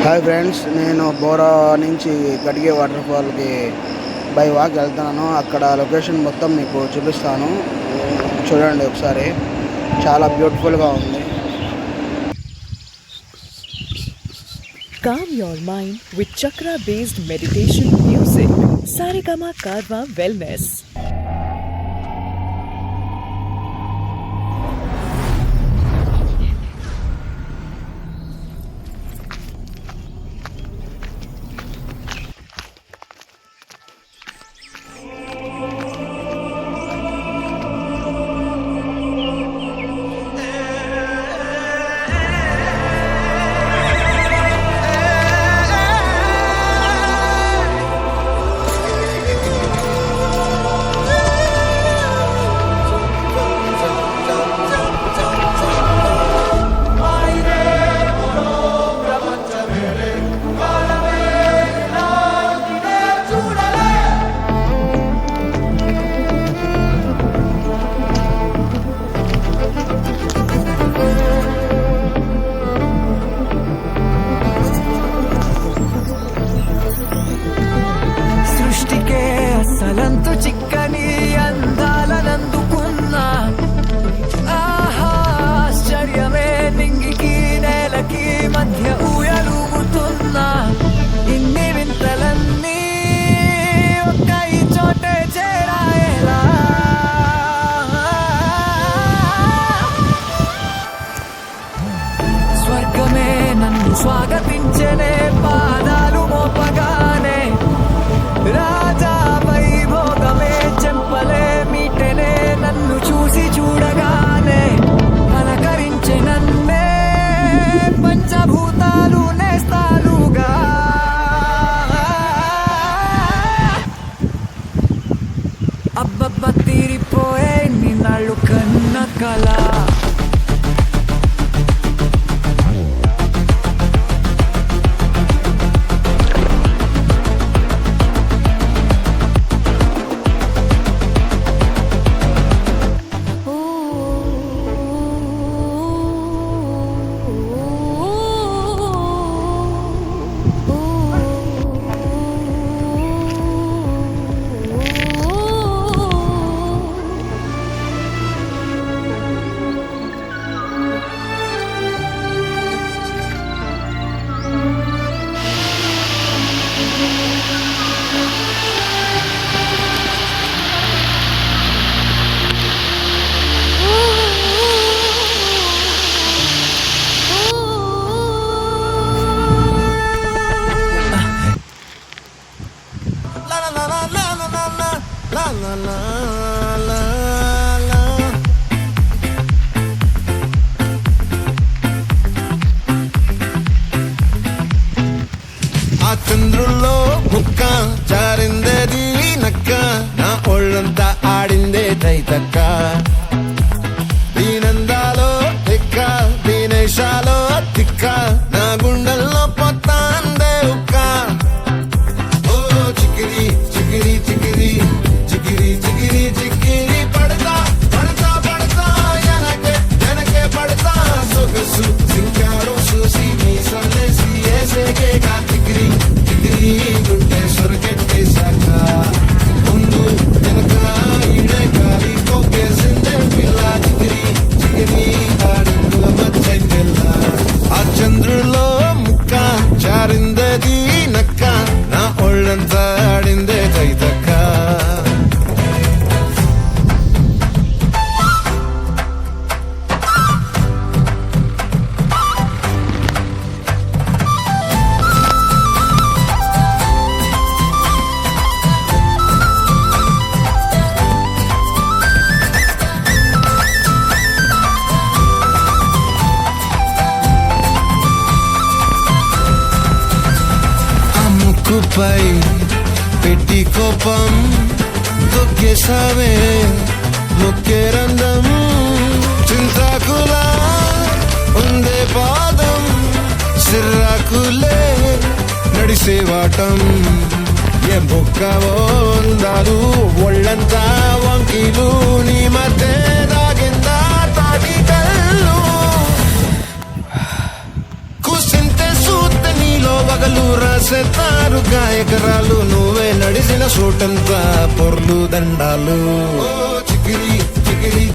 Hi friends, నేను బోరా నుంచి గడిగే water ఫాల్కి by walk వెళ్తున్నాను. అక్కడ లొకేషన్ మొత్తం మీకు చూపిస్తాను, చూడండి ఒకసారి. చాలా బ్యూటిఫుల్గా ఉంది. Calm your mind with chakra based meditation music. Saregama Karwa Wellness. అసలంతు చిక్కని అందాలనందుకున్నా ఆశ్చర్యమే నింగికి నేలకి మధ్య ఊయలుగుతున్నా. ఇన్ని వింతలన్నీ ఒక్క ఈ చోటే చేరాయేలా. స్వర్గమే నన్ను స్వాగతించనే పాదాలు మోపగానే. రాజా వైభోగమే చెంపలే మీటనే నన్ను చూసి చూడగానే. పలకరించే నన్నే పంచభూతాలు నేస్తాలుగా. అబ్బబ్బ తీరిపోయే నిన్నాళ్ళు కన్న కళ. ఆ చంద్రుల్లో ముక్క జారిందేది నక్క, నా ఒళ్ళంతా ఆడిందే తైతక్క. దీనందాలో తిక్క, దీనేశాలో తిక్క, నా గుండెల్లో పొత్తాందే ఉక్క. ఓ చికిరి చికిరి చికిరి చికిరి చికిరి చికిరి పడతా పడతా పడతా ఎనకే ఎనకే పడతా. సొగసు సింగారం చూసి మీ సందేశి ఏసేకే కాతిగిరి తిగిరి గుండె సొరకెట్టేశాక. ముందు వెనక ఈడే గాలి కొక్కేసిందే పిల్ల. చిగిరి చిగిరి ఆడిందుల మధ్య పిల్ల. ఆ చంద్రుల్లో ముక్క జారిందేది నక్క, నా ఒళ్ళంతా ఆడిందే తైతక్క. ముక్కుపై పెట్టి కోపం తొక్కేసావే ముక్కే రంధం. చింతాకులా ఉందే పాదం, సిర్రాకులే నడిసే వాటం. ఏ బొక్కవో అందాలు ఒళ్ళంతా వంకీలు, నీ మధ్య దాగిందా తాటి కళ్ళు. కూసింతే సూత నీలో వగలు రాసేతారుగా ఎకరాలు నువ్వే నడిసిన చోటంతా పొర్లు దండాలు చికిరి చికిరి